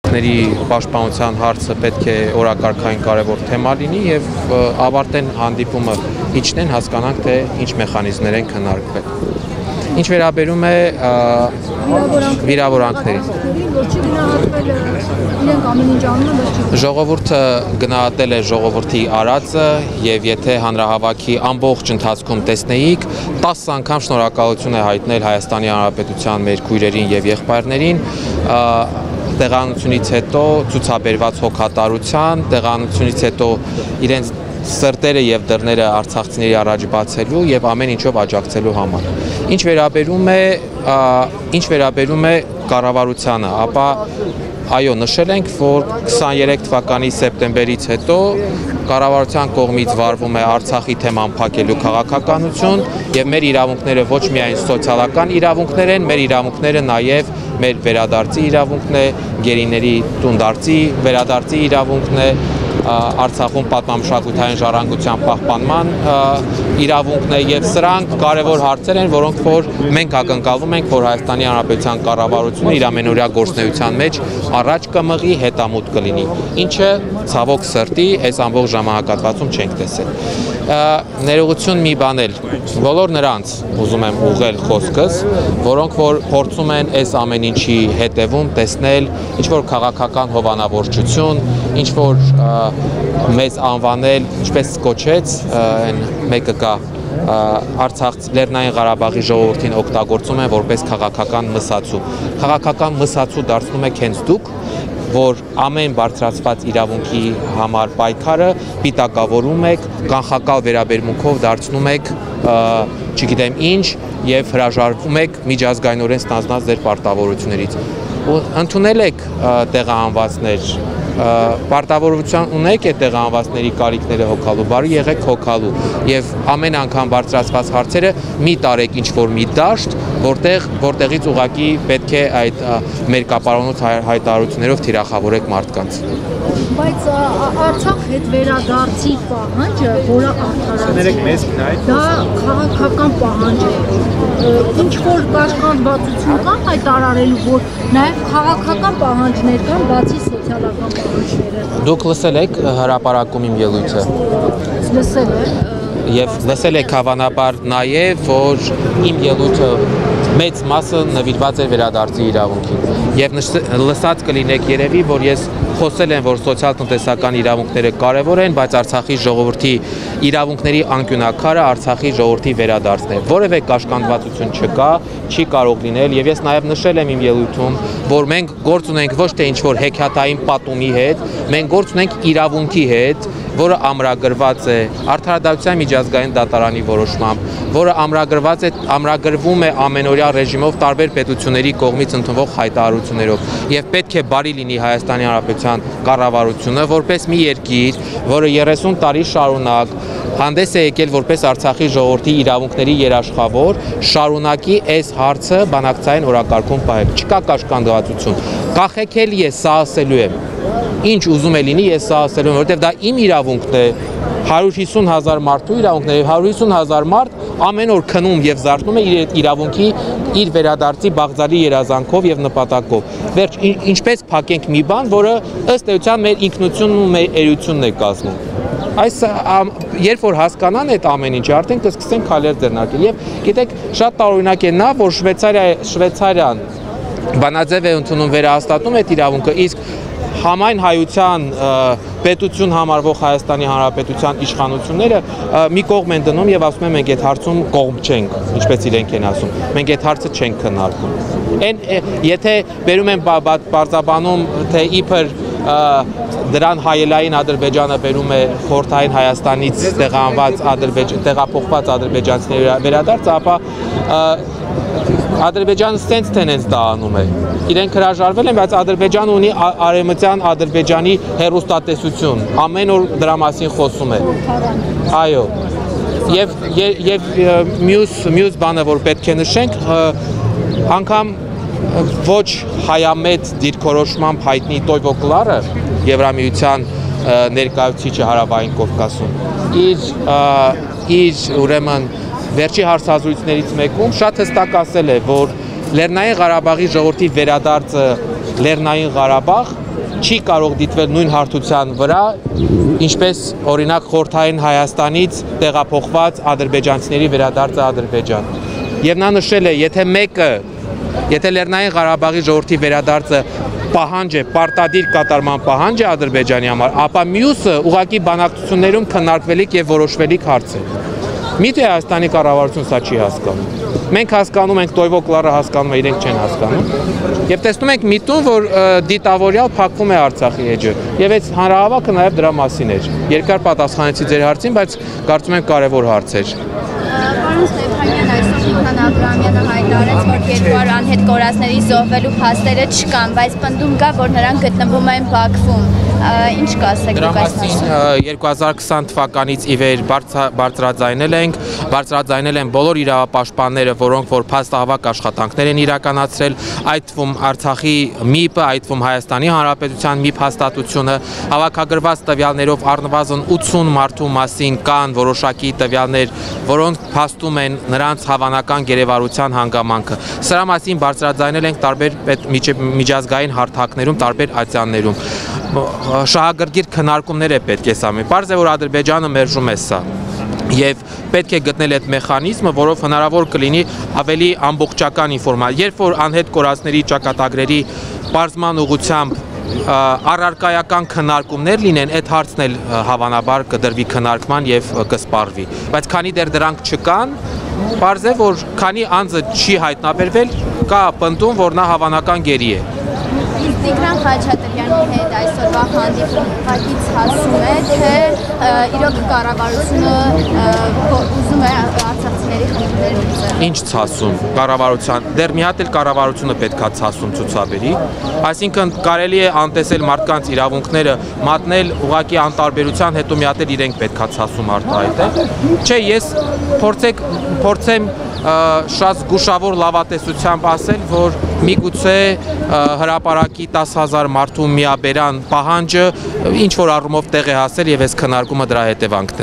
իրավունքների պաշտպանության հարցը պետք է օրակարգային կարևոր թեմա լինի եւ ավարտեն հանդիպումը իջնեն, հասկանանք թե ինչ մեխանիզմներ են քննարկվել։ Ինչ վերաբերում է վիրավորանքներին, ժողովուրդը գնահատել է ժողովրդի արածը եւ եթե հանրահավաքի ամբողջ ընթացքում տեսնեիք 10 անգամ շնորհակալություն է հայտնել Հայաստանի Հանրապետության մեր քույրերին եւ եղբայրներին տեղանությունից հետո ցուցաբերված հոգատարության, տեղանությունից հետո իրենց սրտերը եւ դռները արցախցիների առաջ բացելու եւ ամեն ինչով աջակցելու համար։ Ինչ վերաբերում է կառավարությանը, ապա այո, նշել ենք, որ 23 թվականի սեպտեմբերից հետո կառավարության կողմից վարվում է Արցախի թեման փակելու քաղաքականություն եւ մեր իրավունքները ոչ միայն սոցիալական իրավունքներ են, մեր իրավունքները նաեւ մեր վերադարձի իրավունքն է, գերիների տունդարձի վերադարձի իրավունքն է, Արցախում պատմամշակութային ժառանգության պահպանման իրավունքն է եւ սրանք կարևոր հարցեր են, որոնք որ մենք ակնկալում ենք, որ Հայաստանի Հանրապետության կառավարությունը իր ամենօրյա գործունեության մեջ առաջ կմղի, հետամուտ կլինի, ինչը ցավոք սրտի այս ամբողջ ժամանակահատվածում չենք տեսել։ Ներողություն մի բան էլ, բոլոր նրանց ուզում եմ ուղղել խոսքս, որոնք որ փորձում են այս ամեն ինչի հետևում տեսնել ինչ-որ քաղաքական հովանավորչություն, ինչ-որ մեզ անվանել, ինչպես կոչեց, մեկը կա Լեռնային Ղարաբաղի ժողովրդին օգտագործում են որպես քաղաքական մսացու։ Քաղաքական մսացու դարձնում եք հենց դուք, որ ամեն բարձրացված իրավունքի համար պայքարը պիտակավորում եք, կանխակալ վերաբերմունքով դարձնում եք, չգիտեմ ինչ, եւ հրաժարվում եք միջազգայինորեն ստանձնած ձեր պարտավորություններից։ Ընդունել եք տեղահանվածներ, պարտավորություն ունեք այդ տեղահանվածների կարիքները հոգալու, բարի եղեք հոգալու եւ ամեն անգամ բարձրացված հարցերը մի տարեք ինչ-որ մի դաշտ, որտեղից ուղղակի պետք է այդ մերկապարոնոց հայտարարություններով թիրախավորեք մարդկանց։ Բայց Արցախ հետ վերադարձի պահանջը, որը արդարացնեք, դա քաղաքական պահանջ է։ Ինչ որ կաշկանդվածություն կա հայտարարելու, որ նաև քաղաքական պահանջներ կան, բացի սոցիալական պահանջները։ Դուք լսել եք հրապարակում իմ ելույթը։ Լսել եք։ Եվ լսել եք հավանաբար նաև, որ իմ ելույթը մեծ մասը նվիրված է վերադարձի իրավունքին։ Եվ լսած կլինեք երևի, որ ես խոսել եմ, որ սոցիալ-տնտեսական իրավունքները կարևոր են, բայց Արցախի ժողովրդի իրավունքների անկյունակարը Արցախի ժողովրդի վերադարձն է։ Որևէ կաշկանդվածություն չկա, չի կարող լինել, եւ ես նաև նշել եմ իմ ելույթում, որ մենք գործ ունենք ոչ թե ինչ-որ հեքիաթային պատումի հետ, մենք գործ ունենք իրավունքի հետ, որը ամրագրված է Արդարադատության միջազգային դատարանի որոշմամբ, որը ամրագրվում է ամենօրյա ռեժիմով տարբեր պետությունների կողմից ընդունվող հայտարարություններով, եւ պետք է բարի լինի Հայաստանի Հանրապետության կառավարությունը, որպես մի երկիր, որը 30 տարի շարունակ հանդես է եկել որպես Արցախի ժողովրդի իրավունքների երաշխավոր, շարունակի այս հարցը բանակցային օրակարգում պահել։ Չկա կաշկանդվածություն։ Կախեքել ես սա ասելու եմ։ Ինչ ուզում է լինի, ես սա ասելու եմ, որովհետև դա իմ իրավունքն է, 150,000 մարդու իրավունքն է, եւ 150,000 մարդ ամեն օր քնում եւ զարթնում է իր իրավունքի, իր վերադարձի բաղձալի երազանքով եւ նպատակով։ Վերջ, ինչպես փակենք մի բան, որը ըստ էության մեր ինքնությունն ու մեր էությունն է կազմում։ Այս երբ որ հասկանան այդ ամեն ինչը, արդեն կսկսեն քայլեր ձեռնարկել։ Եվ գիտեք, շատ տարօրինակ է նա, որ Շվեյցարիան բանաձև է ընդունում վերահաստատում այդ իրավունքը, իսկ համայն հայության պետություն համարվող Հայաստանի Հանրապետության իշխանությունները մի կողմ են դնում եւ ասում են մենք այդ հարցում կողմ չենք, ինչպես իրենք են ասում, մենք այդ հարցը չենք քննարկում։ Եթե բերում են բարձաբանում, թե իբր դրան հայելային Ադրբեջանը բերում է խորհրդային Հայաստանից տեղափոխված ադրբեջանցիների վերադարձ, ապա Ադրբեջանը ստենց թե նենց դա անում է։ Իրենք հրաժարվել են, բայց Ադրբեջանը ունի արևմտյան Ադրբեջանի հեռուստատեսություն, ամեն օր դրա մասին խոսում է։ Այո։ Եվ մյուս բանը, որ պետք է նշենք, անգամ ոչ հայամետ դիրքորոշմամբ հայտնի Տոյվո Կլարը, Եվրամիության ներկայացուցիչը Հարավային Կովկասում, իր ուրեմն վերջի հարցազրույցներից մեկում շատ հստակ ասել է, որ Լեռնային Ղարաբաղի ժողովրդի վերադարձը Լեռնային Ղարաբաղ չի կարող դիտվել նույն հարթության վրա, ինչպես օրինակ խորհրդային Հայաստանից տեղափոխված ադրբեջանցիների վերադարձը Ադրբեջան։ Եվ նա նշել է, եթե Լեռնային Ղարաբաղի ժողովրդի վերադարձը պահանջ է, պարտադիր կատարման պահանջ է Ադրբեջանի համար, ապա մյուսը ուղղակի բանակցություններում քննարկվելիք եւ որոշվելիք հարց է։ Միթե Հայաստանի կառավարությունը սա չի հասկանում։ Մենք հասկանում ենք, Տոյվո Կլարը հասկանում է, իրենք չեն հասկանում։ Եվ տեսնում ենք միտում, որ դիտավորյալ փակվում է Արցախի էջը։ Եվ այդ հանրահավաքը նաև դրա մասին էր։ Երկար պատասխանեցի ձեր հարցին, բայց կարծում եմ կարևոր հարց էր։ Պարոն Ստեփանյան, այսօր Իլհան Աբրահամյանը հայտարարեց, որ 200 անհետ կորածների զոհվելու փաստերը չկան, բայց պնդում կա, որ նրանք գտնվում են Բաքվում։ Ինչ կասեք դուք այս մասին 2020 թվականից ի վեր բարձրաձայնել են բոլոր իրավապաշտպանները, որոնք որ փաստահավաք աշխատանքներ են իրականացրել, այդ թվում Արցախի ՄԻՊ-ը, այդ թվում Հայաստանի Հանրապետության ՄԻՊ հաստատությունը, հավաքագրված տվյալներով առնվազն 80 մարդու մասին կան որոշակի տվյալներ, որոնք փաստում են նրանց հավանական գերեվարության հանգամանքը։ Սրա մասին բարձրաձայնել ենք տարբեր միջազգային հարթակներում, տարբեր ատյաններում։ Շահագրգիռ քննարկումներ է պետք է սա։ Պարզ է, որ Ադրբեջանը մերժում է սա։ Եվ պետք է գտնել այդ մեխանիզմը, որով հնարավոր կլինի ավելի ամբողջական ինֆորմացիա։ Երբ որ անհետ կորածների ճակատագրերի պարզման ուղղությամբ առարկայական քննարկումներ լինեն, այդ հարցն էլ հավանաբար կդրվի քննարկման եւ կսպառվի։ Բայց քանի դեռ դրանք չկան, պարզ է, որ քանի անձը չի հայտնաբերվել, կա պնդում, որ նա հավանական գերի է։ Տիգրան Խաչատրյանի հետ այսօրվա հանդիպումից հասում է, թե իրոք կառավարությունը ուզում է արցախցիների խնդիրներ լուծել։ Ինչ ցասում կառավարության, դեռ մի հատ էլ կառավարությունը պետքա ցասում ցուցաբերի, այսինքն կարելի է անտեսել մարդկանց իրավունքները, մատնել ուղղակի անտարբերության, հետո մի հատ էլ իրենք պետքա ցասում արտահայտել։ Չէ, ես փորձեմ շատ զգուշավոր լավատեսությամբ ասել, որ միգուցե հրապարակի 10,000 մարդու միաբերան պահանջը ինչ որ առումով տեղ է հասել եւ այս քննարկումը դրա հետևանքն է։